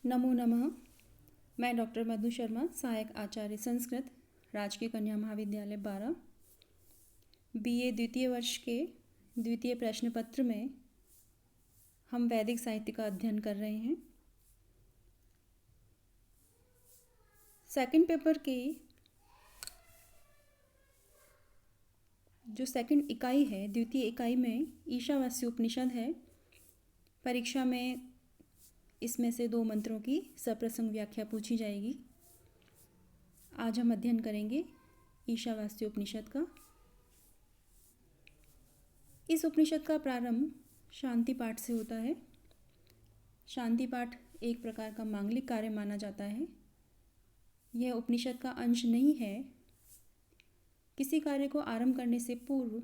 नमो नमः। मैं डॉक्टर मधु शर्मा, सहायक आचार्य संस्कृत, राजकीय कन्या महाविद्यालय 12, BA द्वितीय वर्ष के द्वितीय प्रश्न पत्र में हम वैदिक साहित्य का अध्ययन कर रहे हैं। सेकंड पेपर की जो सेकंड इकाई है, द्वितीय इकाई में ईशावास्य उपनिषद है। परीक्षा में इसमें से 2 मंत्रों की सप्रसंग व्याख्या पूछी जाएगी। आज हम अध्ययन करेंगे ईशावास्य उपनिषद का। इस उपनिषद का प्रारंभ शांति पाठ से होता है। शांति पाठ एक प्रकार का मांगलिक कार्य माना जाता है। यह उपनिषद का अंश नहीं है। किसी कार्य को आरंभ करने से पूर्व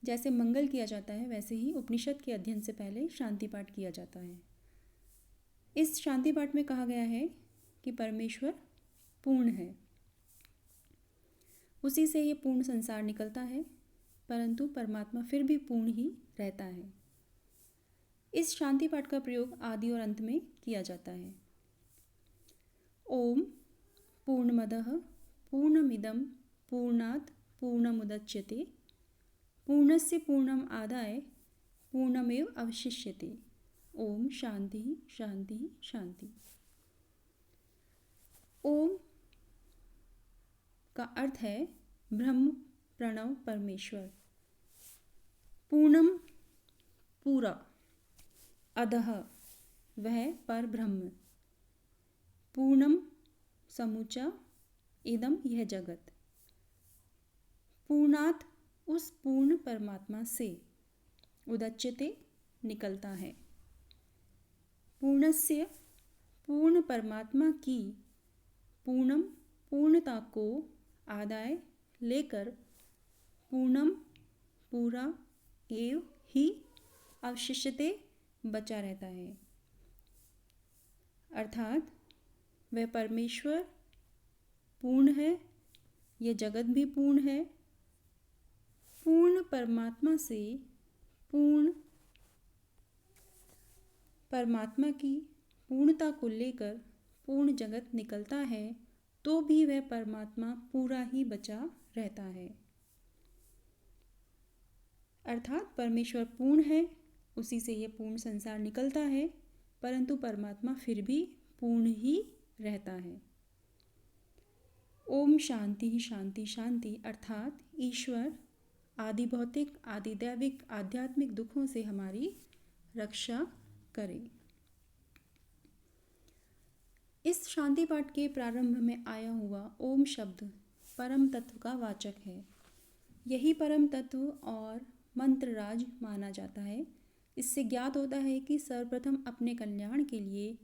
जैसे मंगल किया जाता है, वैसे ही उपनिषद के अध्ययन से पहले शांति पाठ किया जाता है। इस शांति पाठ में कहा गया है कि परमेश्वर पूर्ण है, उसी से ये पूर्ण संसार निकलता है, परंतु परमात्मा फिर भी पूर्ण ही रहता है। इस शांति पाठ का प्रयोग आदि और अंत में किया जाता है। ओम पूर्णमदः पूर्णमिदं पूर्णात् पूर्णमुदच्यते पूर्णस्य पूर्णम आदाय पूर्णमेव अवशिष्यते। ओम शांति शांति शांति। ओम का अर्थ है ब्रह्म, प्रणव, परमेश्वर। पूर्णम पूरा, अधः वह पर ब्रह्म, पूर्णम समूचा, इदम यह जगत, पूर्णात् उस पूर्ण परमात्मा से, उदच्यते निकलता है, पूर्णस्य पूर्ण परमात्मा की, पूर्णम पूर्णता को आदाय लेकर, पूर्णम पूरा एव ही अवशिष्यते बचा रहता है। अर्थात वह परमेश्वर पूर्ण है, यह जगत भी पूर्ण है। पूर्ण परमात्मा से पूर्ण परमात्मा की पूर्णता को लेकर पूर्ण जगत निकलता है, तो भी वह परमात्मा पूरा ही बचा रहता है। अर्थात परमेश्वर पूर्ण है, उसी से यह पूर्ण संसार निकलता है, परंतु परमात्मा फिर भी पूर्ण ही रहता है। ओम शांति शांति शांति अर्थात ईश्वर आदि भौतिक, आदि दैविक, आध्यात्मिक दुखों से हमारी रक्षा करे। इस शांति पाठ के प्रारंभ में आया हुआ ओम शब्द परम तत्व का वाचक है। यही परम तत्व और मंत्रराज माना जाता है। इससे ज्ञात होता है कि सर्वप्रथम अपने कल्याण के लिए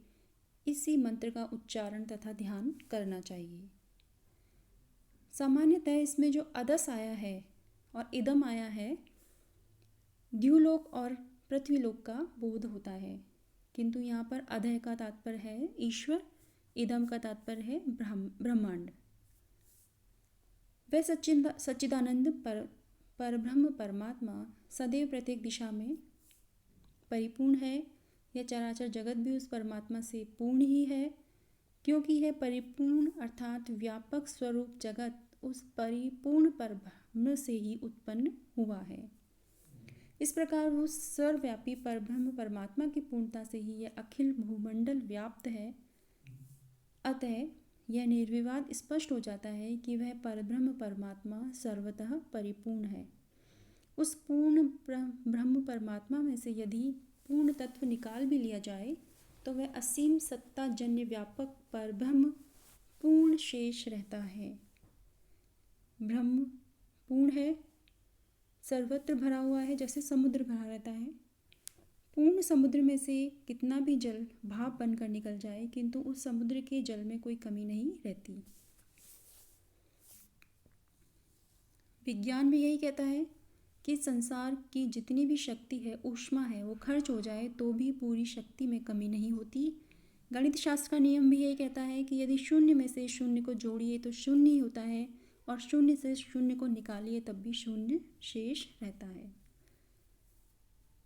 इसी मंत्र का उच्चारण तथा ध्यान करना चाहिए। सामान्यतः इसमें जो अदस आया है और इदम आया है, द्युलोक और पृथ्वीलोक का बोध होता है, किंतु यहाँ पर अधः का तात्पर्य है ईश्वर, इदम का तात्पर्य है ब्रह्मांड। वह सच्चिदानंद परब्रह्म परमात्मा सदैव प्रत्येक दिशा में परिपूर्ण है। यह चराचर जगत भी उस परमात्मा से पूर्ण ही है, क्योंकि यह परिपूर्ण अर्थात व्यापक स्वरूप जगत उस परिपूर्ण परब्रह्म से ही उत्पन्न हुआ है। इस प्रकार उस सर्वव्यापी परब्रह्म परमात्मा की पूर्णता से ही यह अखिल भूमंडल व्याप्त है। अतः यह निर्विवाद स्पष्ट हो जाता है कि वह परब्रह्म परमात्मा सर्वतः परिपूर्ण है। उस पूर्ण ब्रह्म परमात्मा में से यदि पूर्ण तत्व निकाल भी लिया जाए, तो वह असीम सत्ता जन्य व्यापक परब्रह्म पूर्ण शेष रहता है। ब्रह्म पूर्ण है, सर्वत्र भरा हुआ है, जैसे समुद्र भरा रहता है। पूर्ण समुद्र में से कितना भी जल भाप बनकर निकल जाए, किंतु उस समुद्र के जल में कोई कमी नहीं रहती। विज्ञान भी यही कहता है कि संसार की जितनी भी शक्ति है, ऊष्मा है, वो खर्च हो जाए तो भी पूरी शक्ति में कमी नहीं होती। गणित शास्त्र का नियम भी यही कहता है कि यदि शून्य में से शून्य को जोड़िए तो शून्य ही होता है, और शून्य से शून्य को निकालिए तब भी शून्य शेष रहता है।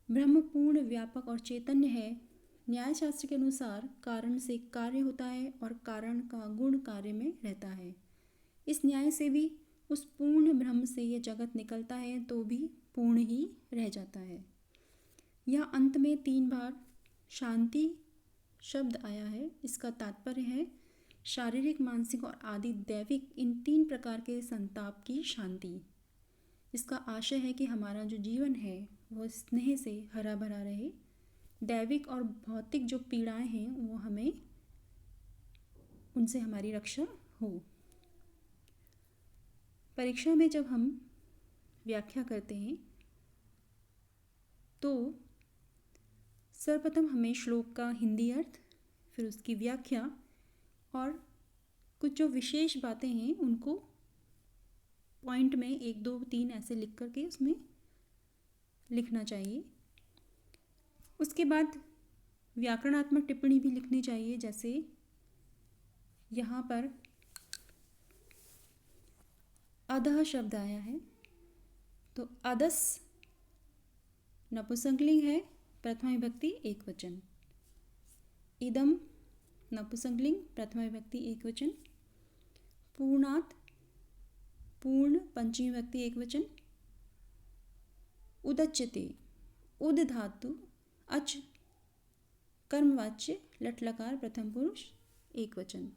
ब्रह्म पूर्ण व्यापक और चैतन्य है, न्याय शास्त्र के अनुसार कारण से कार्य होता है और कारण का गुण कार्य में रहता है। इस न्याय से भी उस पूर्ण ब्रह्म से यह जगत निकलता है तो भी पूर्ण ही रह जाता है। यह अंत में 3 बार शांति शब्द आया है। इसका तात्पर्य है शारीरिक, मानसिक और आदि दैविक इन 3 प्रकार के संताप की शांति। इसका आशय है कि हमारा जो जीवन है वो स्नेह से हरा भरा रहे। दैविक और भौतिक जो पीड़ाएं हैं वो हमें उनसे हमारी रक्षा हो। परीक्षा में जब हम व्याख्या करते हैं तो सर्वप्रथम हमें श्लोक का हिंदी अर्थ, फिर उसकी व्याख्या और कुछ जो विशेष बातें हैं उनको पॉइंट में 1, 2, 3 ऐसे लिख करके उसमें लिखना चाहिए। उसके बाद व्याकरणात्मक टिप्पणी भी लिखनी चाहिए। जैसे यहाँ पर अधः शब्द आया है तो अदस नपुंसकलिंग है, प्रथमा विभक्ति एकवचन। इदम नपुंसकलिंग, प्रथमा विभक्ति एकवचन। पूर्णात पूर्ण, पंचमी विभक्ति एकवचन। उदच्यते, उद धातु अच कर्मवाच्य लट लकार प्रथम पुरुष एकवचन।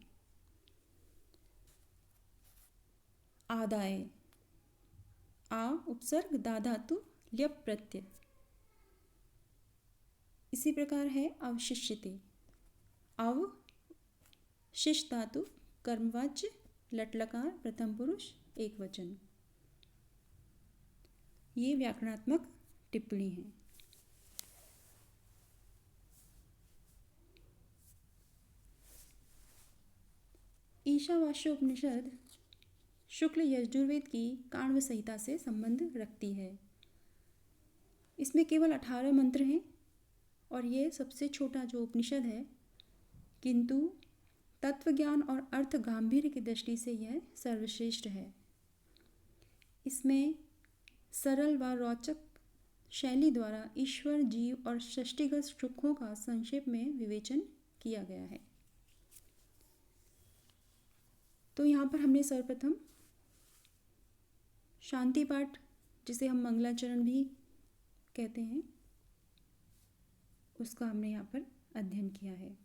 आदाय, आ उपसर्ग, दा धातु ल्यप प्रत्यय। इसी प्रकार है अवशिष्यते, अव शिष धातु कर्मवाच्य लट लकार प्रथम पुरुष एकवचन। ये व्याकरणात्मक टिप्पणी है। ईशावास्य उपनिषद शुक्ल यजुर्वेद की काण्व संहिता से संबंध रखती है। इसमें केवल 18 मंत्र हैं और ये सबसे छोटा जो उपनिषद है, किंतु तत्वज्ञान और अर्थ गांभीर्य की दृष्टि से यह सर्वश्रेष्ठ है। इसमें सरल व रोचक शैली द्वारा ईश्वर, जीव और सृष्टिगत सुखों का संक्षेप में विवेचन किया गया है। तो यहाँ पर हमने सर्वप्रथम शांति पाठ, जिसे हम मंगलाचरण भी कहते हैं, उसका हमने यहाँ पर अध्ययन किया है।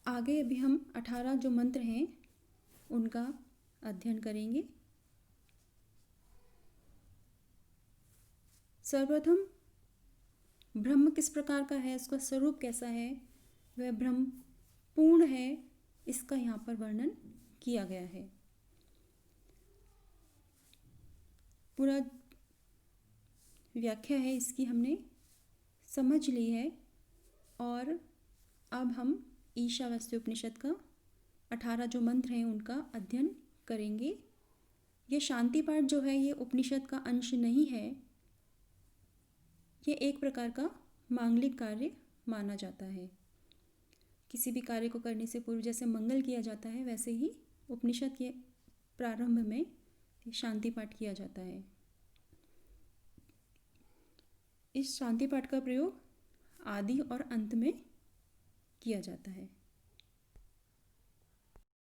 आगे अभी हम 18 जो मंत्र हैं उनका अध्ययन करेंगे। सर्वप्रथम ब्रह्म किस प्रकार का है, उसका स्वरूप कैसा है, वह ब्रह्म पूर्ण है, इसका यहाँ पर वर्णन किया गया है। पूरा व्याख्या है इसकी हमने समझ ली है और अब हम ईशावास्य उपनिषद का 18 जो मंत्र हैं उनका अध्ययन करेंगे। ये शांति पाठ जो है ये उपनिषद का अंश नहीं है, ये एक प्रकार का मांगलिक कार्य माना जाता है। किसी भी कार्य को करने से पूर्व जैसे मंगल किया जाता है, वैसे ही उपनिषद के प्रारंभ में शांति पाठ किया जाता है। इस शांति पाठ का प्रयोग आदि और अंत में किया जाता है।